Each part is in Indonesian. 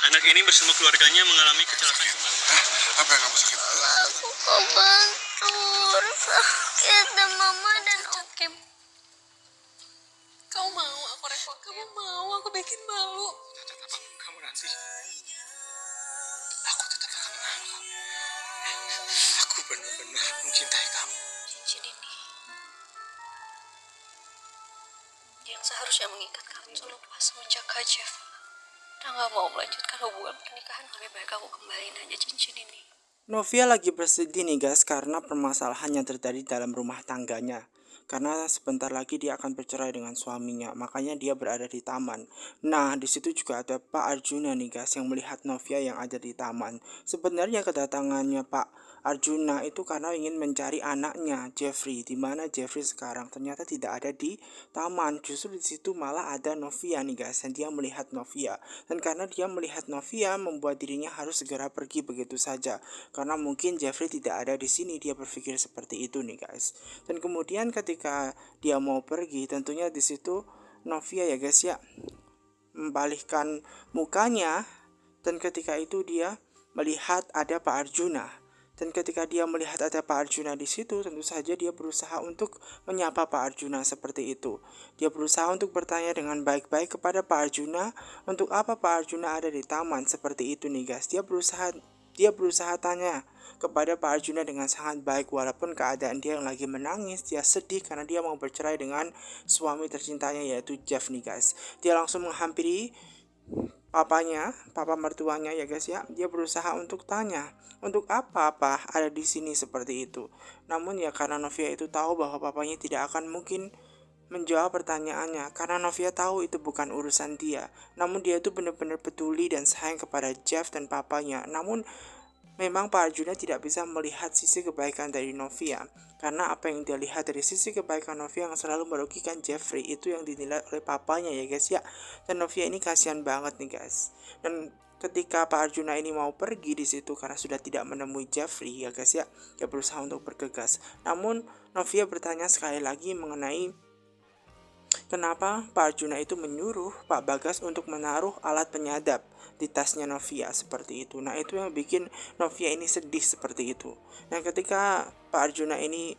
Anak ini bersama keluarganya mengalami kecelakaan tunggal. Apa yang kamu sakit? Aku kebentur, sakit dan mama dan Kim, kau mau aku repot? Kamu mau aku bikin malu? Kamu nanti. Aku tetap akan menang. Aku benar-benar mencintai kamu. Cincin ini yang seharusnya mengikat kamu selepas menjaga Jeff. Udah gak mau melanjutkan hubungan pernikahan, lebih baik aku kembaliin aja cincin ini. Novia lagi bersedih nih guys karena permasalahan yang terjadi dalam rumah tangganya. Karena sebentar lagi dia akan bercerai dengan suaminya, makanya dia berada di taman. Nah, di situ juga ada Pak Arjuna nih guys yang melihat Novia yang ada di taman. Sebenarnya kedatangannya Pak Arjuna itu karena ingin mencari anaknya Jeffrey, di mana Jeffrey sekarang ternyata tidak ada di taman. Justru di situ malah ada Novia nih guys, dan dia melihat Novia. Dan karena dia melihat Novia membuat dirinya harus segera pergi begitu saja. Karena mungkin Jeffrey tidak ada di sini, dia berpikir seperti itu nih guys. Dan kemudian ketika dia mau pergi, tentunya di situ Novia ya guys ya membalikkan mukanya, dan ketika itu dia melihat ada Pak Arjuna. Dan ketika dia melihat ada Pak Arjuna di situ, tentu saja dia berusaha untuk menyapa Pak Arjuna seperti itu. Dia berusaha untuk bertanya dengan baik-baik kepada Pak Arjuna, untuk apa Pak Arjuna ada di taman seperti itu nih guys. Dia berusaha tanya kepada Pak Arjuna dengan sangat baik, walaupun keadaan dia yang lagi menangis, dia sedih karena dia mau bercerai dengan suami tercintanya yaitu Jeff nih guys. Dia langsung menghampiri papa mertuanya ya guys ya. Dia berusaha untuk tanya, untuk apa ada di sini seperti itu. Namun ya karena Novia itu tahu bahwa papanya tidak akan mungkin menjawab pertanyaannya, karena Novia tahu itu bukan urusan dia. Namun dia itu benar-benar peduli dan sayang kepada Jeff dan papanya. Namun memang Pak Arjuna tidak bisa melihat sisi kebaikan dari Novia, karena apa yang dia lihat dari sisi kebaikan Novia yang selalu merugikan Jeffrey itu yang dinilai oleh papanya ya guys ya. Dan Novia ini kasihan banget nih guys. Dan ketika Pak Arjuna ini mau pergi di situ karena sudah tidak menemui Jeffrey ya guys ya, dia berusaha untuk bergegas. Namun Novia bertanya sekali lagi mengenai kenapa Pak Arjuna itu menyuruh Pak Bagas untuk menaruh alat penyadap di tasnya Novia seperti itu. Nah, itu yang bikin Novia ini sedih seperti itu. Nah, ketika Pak Arjuna ini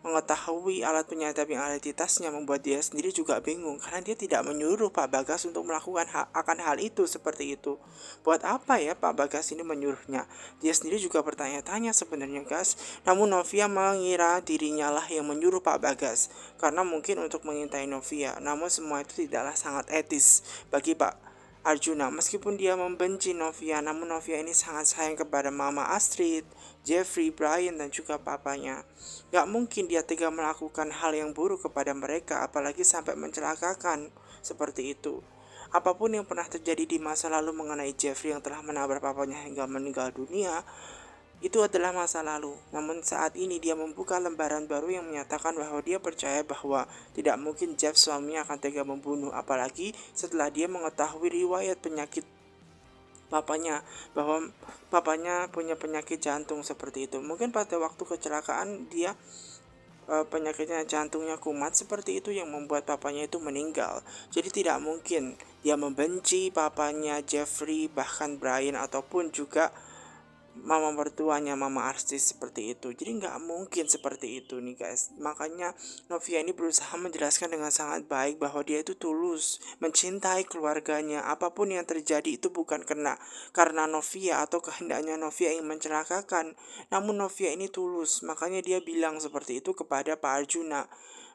mengetahui alat penyadap yang ada di tasnya, membuat dia sendiri juga bingung karena dia tidak menyuruh Pak Bagas untuk melakukan akan hal itu seperti itu. Buat apa ya Pak Bagas ini menyuruhnya? Dia sendiri juga bertanya-tanya sebenarnya guys. Namun Novia mengira dirinya lah yang menyuruh Pak Bagas karena mungkin untuk mengintai Novia. Namun semua itu tidaklah sangat etis bagi Pak Arjuna. Meskipun dia membenci Novia, namun Novia ini sangat sayang kepada Mama Astrid, Jeffrey, Brian, dan juga papanya. Gak mungkin dia tega melakukan hal yang buruk kepada mereka, apalagi sampai mencelakakan seperti itu. Apapun yang pernah terjadi di masa lalu mengenai Jeffrey yang telah menabrak papanya hingga meninggal dunia, itu adalah masa lalu. Namun saat ini dia membuka lembaran baru yang menyatakan bahwa dia percaya bahwa tidak mungkin Jeff suaminya akan tega membunuh, apalagi setelah dia mengetahui riwayat penyakit papanya, bahwa papanya punya penyakit jantung seperti itu. Mungkin pada waktu kecelakaan dia penyakitnya jantungnya kumat seperti itu yang membuat papanya itu meninggal. Jadi tidak mungkin dia membenci papanya Jeffrey, bahkan Brian, ataupun juga mama mertuanya Mama Artis seperti itu. Jadi nggak mungkin seperti itu nih guys. Makanya Novia ini berusaha menjelaskan dengan sangat baik bahwa dia itu tulus mencintai keluarganya. Apapun yang terjadi itu bukan karena Novia atau kehendaknya Novia ingin mencelakakan, namun Novia ini tulus. Makanya dia bilang seperti itu kepada Pak Arjuna.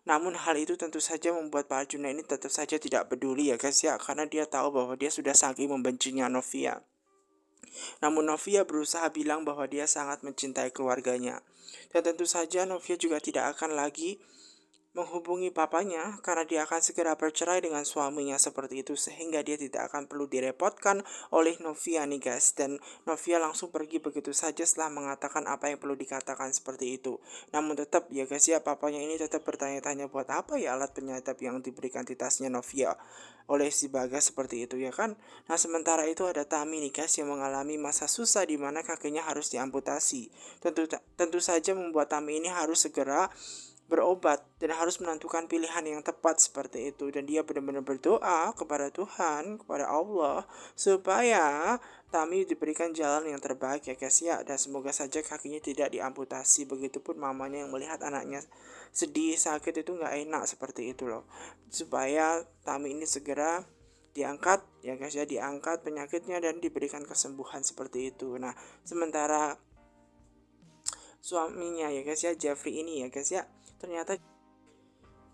Namun hal itu tentu saja membuat Pak Arjuna ini tetap saja tidak peduli ya guys ya, karena dia tahu bahwa dia sudah saking membencinya Novia. Namun Novia berusaha bilang bahwa dia sangat mencintai keluarganya. Dan tentu saja Novia juga tidak akan lagi menghubungi papanya karena dia akan segera bercerai dengan suaminya seperti itu, sehingga dia tidak akan perlu direpotkan oleh Novia nih guys. Dan Novia langsung pergi begitu saja setelah mengatakan apa yang perlu dikatakan seperti itu. Namun tetap ya guys ya, papanya ini tetap bertanya-tanya buat apa ya alat penyadap yang diberikan di tasnya Novia oleh si Bagas seperti itu ya kan. Nah sementara itu ada Tami nih guys yang mengalami masa susah di mana kakinya harus diamputasi. Tentu saja membuat Tami ini harus segera berobat dan harus menentukan pilihan yang tepat seperti itu, dan dia benar-benar berdoa kepada Tuhan, kepada Allah supaya Tami diberikan jalan yang terbaik ya guys ya, dan semoga saja kakinya tidak diamputasi. Begitupun mamanya yang melihat anaknya sedih sakit itu nggak enak seperti itu loh, supaya Tami ini segera diangkat ya guys ya, diangkat penyakitnya dan diberikan kesembuhan seperti itu. Nah sementara suaminya ya guys ya, Jeffrey ini ya guys ya, ternyata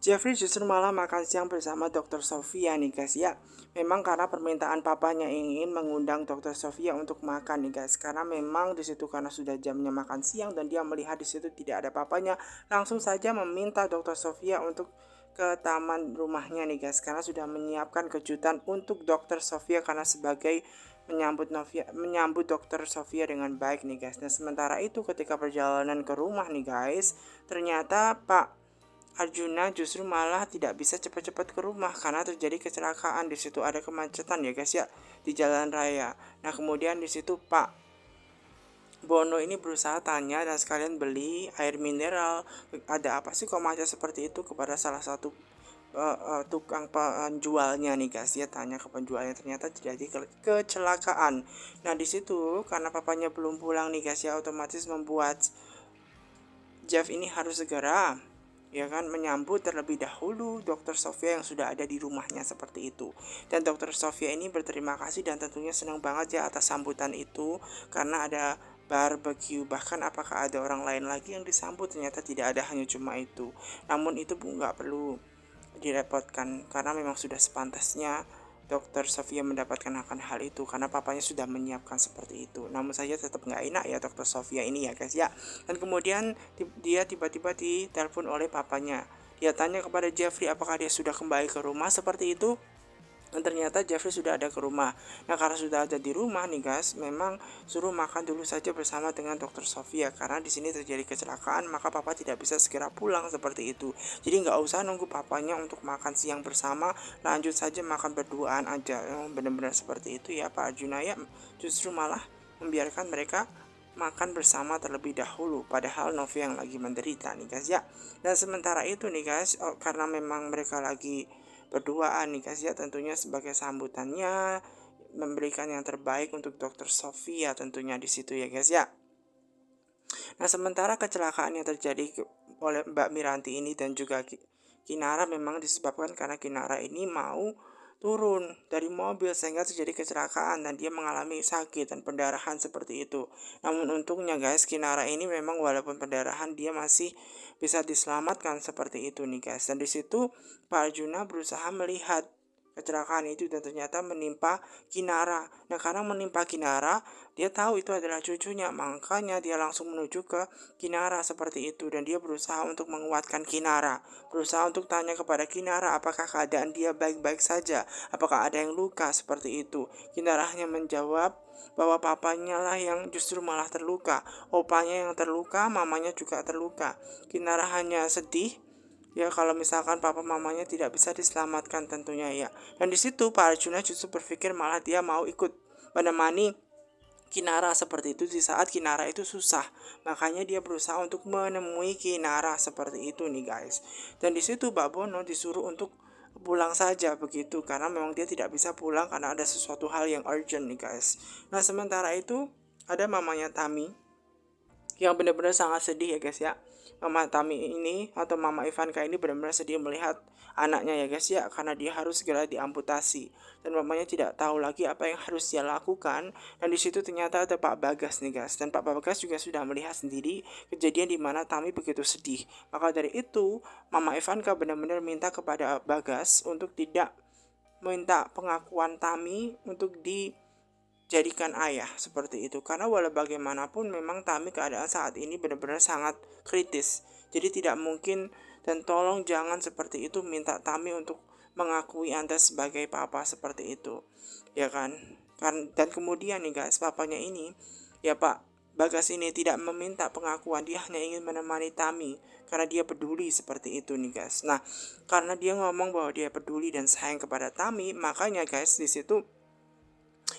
Jeffrey justru malah makan siang bersama Dr. Sofia nih guys ya. Memang karena permintaan papanya ingin mengundang Dr. Sofia untuk makan nih guys. Karena memang di situ karena sudah jamnya makan siang dan dia melihat di situ tidak ada papanya, langsung saja meminta Dr. Sofia untuk ke taman rumahnya nih guys, karena sudah menyiapkan kejutan untuk Dr. Sofia karena sebagai menyambut Dr. Sofia dengan baik nih guys. Nah sementara itu ketika perjalanan ke rumah nih guys, ternyata Pak Arjuna justru malah tidak bisa cepat-cepat ke rumah karena terjadi kecelakaan. Di situ ada kemacetan ya guys ya di jalan raya. Nah kemudian di situ Pak Bono ini berusaha tanya dan sekalian beli air mineral. Ada apa sih kok macet seperti itu, kepada salah satu tukang penjualnya nih guys. Dia tanya ke penjualnya, ternyata terjadi kecelakaan. Nah di situ karena papanya belum pulang nih guys ya, otomatis membuat Jeff ini harus segera ya kan menyambut terlebih dahulu Dr. Sofia yang sudah ada di rumahnya seperti itu. Dan Dr. Sofia ini berterima kasih dan tentunya senang banget ya atas sambutan itu, karena ada barbecue, bahkan apakah ada orang lain lagi yang disambut, ternyata tidak ada, hanya cuma itu. Namun itu pun nggak perlu direpotkan karena memang sudah sepantasnya Dr. Sofia mendapatkan akan hal itu karena papanya sudah menyiapkan seperti itu. Namun saja tetap nggak enak ya Dr. Sofia ini ya guys ya. Dan kemudian dia tiba-tiba ditelepon oleh papanya. Dia tanya kepada Jeffrey apakah dia sudah kembali ke rumah seperti itu. Dan ternyata Jeffrey sudah ada ke rumah. Nah karena sudah ada di rumah nih guys, memang suruh makan dulu saja bersama dengan Dr. Sofia karena di sini terjadi kecelakaan, maka papa tidak bisa segera pulang seperti itu. Jadi nggak usah nunggu papanya untuk makan siang bersama, lanjut saja makan berduaan aja. Benar-benar seperti itu ya Pak Arjuna ya, justru malah membiarkan mereka makan bersama terlebih dahulu, padahal Novi yang lagi menderita nih guys ya. Dan sementara itu nih guys, karena memang mereka lagi berduaan nih guys ya, tentunya sebagai sambutannya memberikan yang terbaik untuk Dr. Sofia tentunya di situ ya guys ya. Nah sementara kecelakaan yang terjadi oleh Mbak Miranti ini dan juga Kinara memang disebabkan karena Kinara ini mau turun dari mobil sehingga terjadi kecelakaan dan dia mengalami sakit dan pendarahan seperti itu. Namun untungnya guys, Kinara ini memang walaupun pendarahan dia masih bisa diselamatkan seperti itu nih guys. Dan di situ Pak Arjuna berusaha melihat kecelakaan itu dan ternyata menimpa Kinara. Nah karena menimpa Kinara, dia tahu itu adalah cucunya, makanya dia langsung menuju ke Kinara seperti itu. Dan dia berusaha untuk menguatkan Kinara, berusaha untuk tanya kepada Kinara apakah keadaan dia baik-baik saja, apakah ada yang luka seperti itu. Kinara hanya menjawab bahwa papanya lah yang justru malah terluka, opanya yang terluka, mamanya juga terluka. Kinara hanya sedih ya kalau misalkan papa mamanya tidak bisa diselamatkan tentunya ya. Dan di situ Pak Arjuna justru berpikir malah dia mau ikut menemani Kinara seperti itu di saat Kinara itu susah. Makanya dia berusaha untuk menemui Kinara seperti itu nih guys. Dan di situ Mbak Bono disuruh untuk pulang saja begitu karena memang dia tidak bisa pulang karena ada sesuatu hal yang urgent nih guys. Nah sementara itu ada mamanya Tami yang benar-benar sangat sedih ya guys ya. Mama Tami ini atau Mama Ivanka ini benar-benar sedih melihat anaknya ya guys ya, karena dia harus segera diamputasi dan mamanya tidak tahu lagi apa yang harus dia lakukan. Dan di situ ternyata ada Pak Bagas nih guys, dan Pak Bagas juga sudah melihat sendiri kejadian di mana Tami begitu sedih. Maka dari itu Mama Ivanka benar-benar minta kepada Bagas untuk tidak minta pengakuan Tami untuk jadikan ayah seperti itu, karena walau bagaimanapun memang Tami keadaan saat ini benar-benar sangat kritis. Jadi tidak mungkin, dan tolong jangan seperti itu minta Tami untuk mengakui Anda sebagai papa seperti itu ya kan. Dan kemudian nih guys, papanya ini ya Pak Bagas ini tidak meminta pengakuan, dia hanya ingin menemani Tami karena dia peduli seperti itu nih guys. Nah karena dia ngomong bahwa dia peduli dan sayang kepada Tami, makanya guys di situ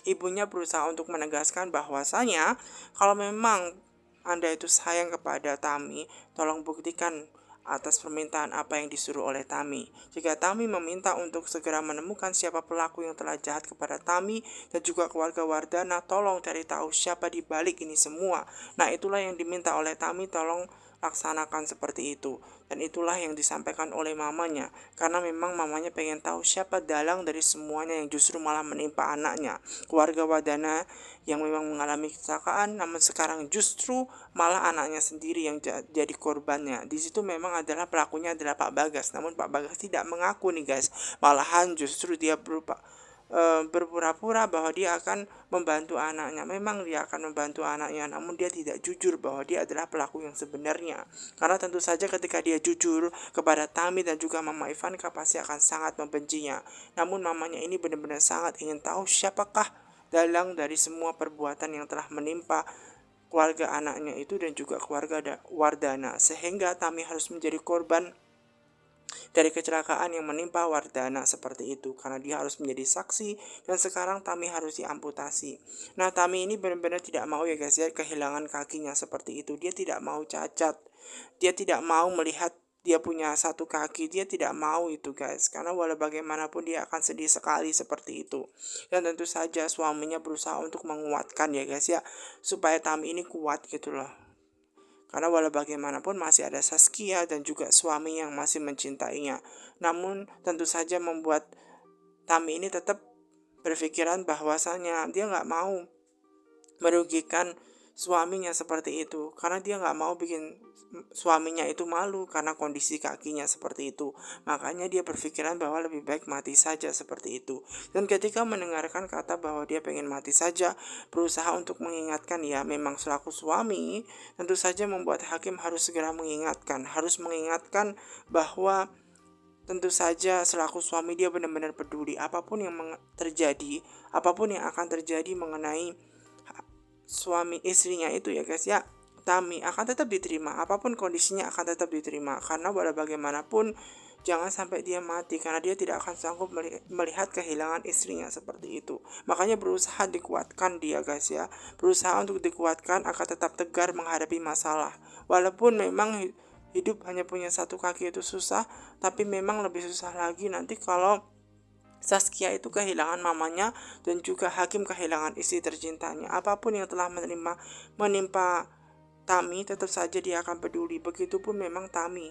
ibunya berusaha untuk menegaskan bahwasanya kalau memang Anda itu sayang kepada Tami, tolong buktikan atas permintaan apa yang disuruh oleh Tami. Jika Tami meminta untuk segera menemukan siapa pelaku yang telah jahat kepada Tami dan juga keluarga Wardana, tolong cari tahu siapa di balik ini semua. Nah, itulah yang diminta oleh Tami, tolong laksanakan seperti itu. Dan itulah yang disampaikan oleh mamanya, karena memang mamanya pengen tahu siapa dalang dari semuanya yang justru malah menimpa anaknya. Keluarga Wardana yang memang mengalami kecelakaan, namun sekarang justru malah anaknya sendiri yang jadi korbannya. Di situ memang adalah pelakunya adalah Pak Bagas, namun Pak Bagas tidak mengaku nih guys. Malahan justru dia berpura-pura bahwa dia akan membantu anaknya. Memang dia akan membantu anaknya, namun dia tidak jujur bahwa dia adalah pelaku yang sebenarnya. Karena tentu saja ketika dia jujur kepada Tami dan juga Mama Ivanka, pasti akan sangat membencinya. Namun mamanya ini benar-benar sangat ingin tahu siapakah dalang dari semua perbuatan yang telah menimpa keluarga anaknya itu dan juga keluarga Wardana, sehingga Tami harus menjadi korban dari kecelakaan yang menimpa Wardana seperti itu, karena dia harus menjadi saksi dan sekarang Tami harus diamputasi. Nah, Tami ini benar-benar tidak mau ya guys ya kehilangan kakinya seperti itu. Dia tidak mau cacat, dia tidak mau melihat dia punya satu kaki, dia tidak mau itu guys, karena walau bagaimanapun dia akan sedih sekali seperti itu. Dan tentu saja suaminya berusaha untuk menguatkan ya guys ya, supaya Tami ini kuat gitu loh. Karena walau bagaimanapun masih ada Saskia dan juga suami yang masih mencintainya. Namun tentu saja membuat Tami ini tetap berpikiran bahwasanya dia nggak mau merugikan suaminya seperti itu. Karena dia nggak mau bikin suaminya itu malu karena kondisi kakinya seperti itu. Makanya dia berpikiran bahwa lebih baik mati saja seperti itu. Dan ketika mendengarkan kata bahwa dia pengen mati saja, berusaha untuk mengingatkan, ya memang selaku suami tentu saja membuat hakim harus segera mengingatkan. Harus mengingatkan bahwa tentu saja selaku suami dia benar-benar peduli apapun yang terjadi, apapun yang akan terjadi mengenai suami istrinya itu ya guys ya, Tami akan tetap diterima, apapun kondisinya akan tetap diterima, karena walau bagaimanapun jangan sampai dia mati, karena dia tidak akan sanggup melihat kehilangan istrinya seperti itu. Makanya berusaha dikuatkan dia guys ya, berusaha untuk dikuatkan agar tetap tegar menghadapi masalah. Walaupun memang hidup hanya punya satu kaki itu susah, tapi memang lebih susah lagi nanti kalau Saskia itu kehilangan mamanya dan juga hakim kehilangan istri tercintanya. Apapun yang telah menimpa Tami, tetap saja dia akan peduli. Begitupun memang Tami.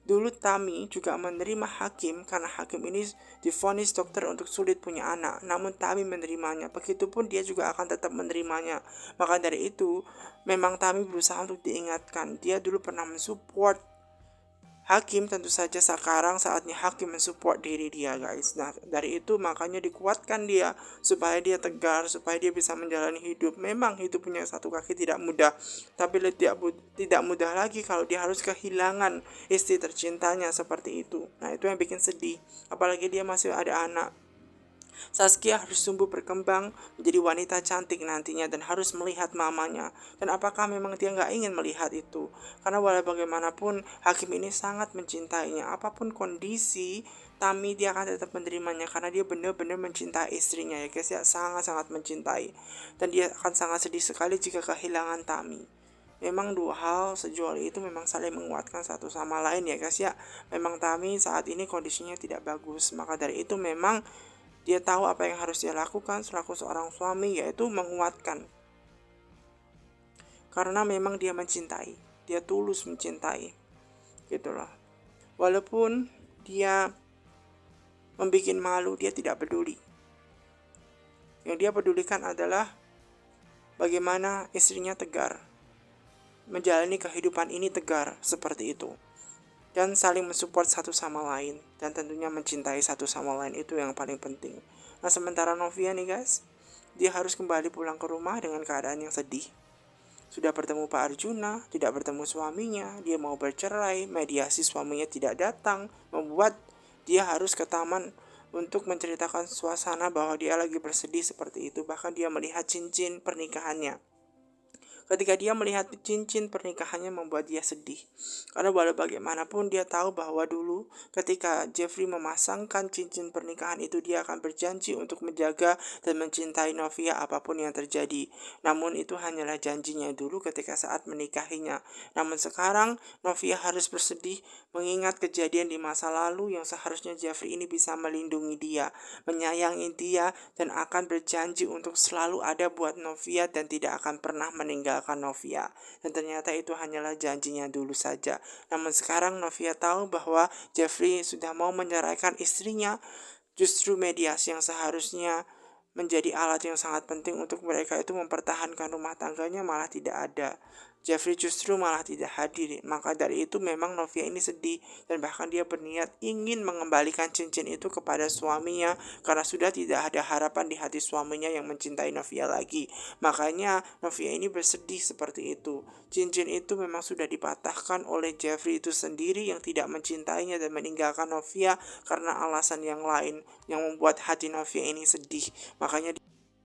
Dulu Tami juga menerima hakim karena hakim ini divonis dokter untuk sulit punya anak. Namun Tami menerimanya. Begitupun dia juga akan tetap menerimanya. Maka dari itu, memang Tami berusaha untuk diingatkan. Dia dulu pernah mensupport hakim, tentu saja sekarang saatnya hakim mensupport diri dia guys. Nah, dari itu makanya dikuatkan dia supaya dia tegar, supaya dia bisa menjalani hidup. Memang hidup punya satu kaki tidak mudah, tapi tidak mudah lagi kalau dia harus kehilangan istri tercintanya seperti itu. Nah, itu yang bikin sedih, apalagi dia masih ada anak. Saskia harus tumbuh berkembang menjadi wanita cantik nantinya dan harus melihat mamanya. Dan apakah memang dia nggak ingin melihat itu? Karena walau bagaimanapun hakim ini sangat mencintainya. Apapun kondisi Tami dia akan tetap menerimanya karena dia benar-benar mencintai istrinya ya guys ya, sangat-sangat mencintai. Dan dia akan sangat sedih sekali jika kehilangan Tami. Memang dua hal sejoli itu memang saling menguatkan satu sama lain ya guys ya. Memang Tami saat ini kondisinya tidak bagus, maka dari itu memang dia tahu apa yang harus dia lakukan selaku seorang suami, yaitu menguatkan. Karena memang dia mencintai, dia tulus mencintai, gitu loh. Walaupun dia membuat malu, dia tidak peduli. Yang dia pedulikan adalah bagaimana istrinya tegar, menjalani kehidupan ini tegar seperti itu. Dan saling mensupport satu sama lain, dan tentunya mencintai satu sama lain, itu yang paling penting. Nah, sementara Novia nih guys, dia harus kembali pulang ke rumah dengan keadaan yang sedih. Sudah bertemu Pak Arjuna, tidak bertemu suaminya, dia mau bercerai, mediasi suaminya tidak datang, membuat dia harus ke taman untuk menceritakan suasana bahwa dia lagi bersedih seperti itu. Bahkan dia melihat cincin pernikahannya. ketika dia melihat cincin pernikahannya membuat dia sedih. Karena walau bagaimanapun dia tahu bahwa dulu ketika Jeffrey memasangkan cincin pernikahan itu, dia akan berjanji untuk menjaga dan mencintai Novia apapun yang terjadi. Namun itu hanyalah janjinya dulu ketika saat menikahinya. Namun sekarang Novia harus bersedih mengingat kejadian di masa lalu yang seharusnya Jeffrey ini bisa melindungi dia, menyayangi dia, dan akan berjanji untuk selalu ada buat Novia dan tidak akan pernah meninggalkan Novia. Dan ternyata itu hanyalah janjinya dulu saja. Namun sekarang Novia tahu bahwa Jeffrey sudah mau menyerahkan istrinya. Justru mediasi yang seharusnya menjadi alat yang sangat penting untuk mereka itu mempertahankan rumah tangganya malah tidak ada. Jeffrey justru malah tidak hadir. Maka dari itu memang Novia ini sedih dan bahkan dia berniat ingin mengembalikan cincin itu kepada suaminya karena sudah tidak ada harapan di hati suaminya yang mencintai Novia lagi. Makanya Novia ini bersedih seperti itu. Cincin itu memang sudah dipatahkan oleh Jeffrey itu sendiri yang tidak mencintainya dan meninggalkan Novia karena alasan yang lain yang membuat hati Novia ini sedih. Makanya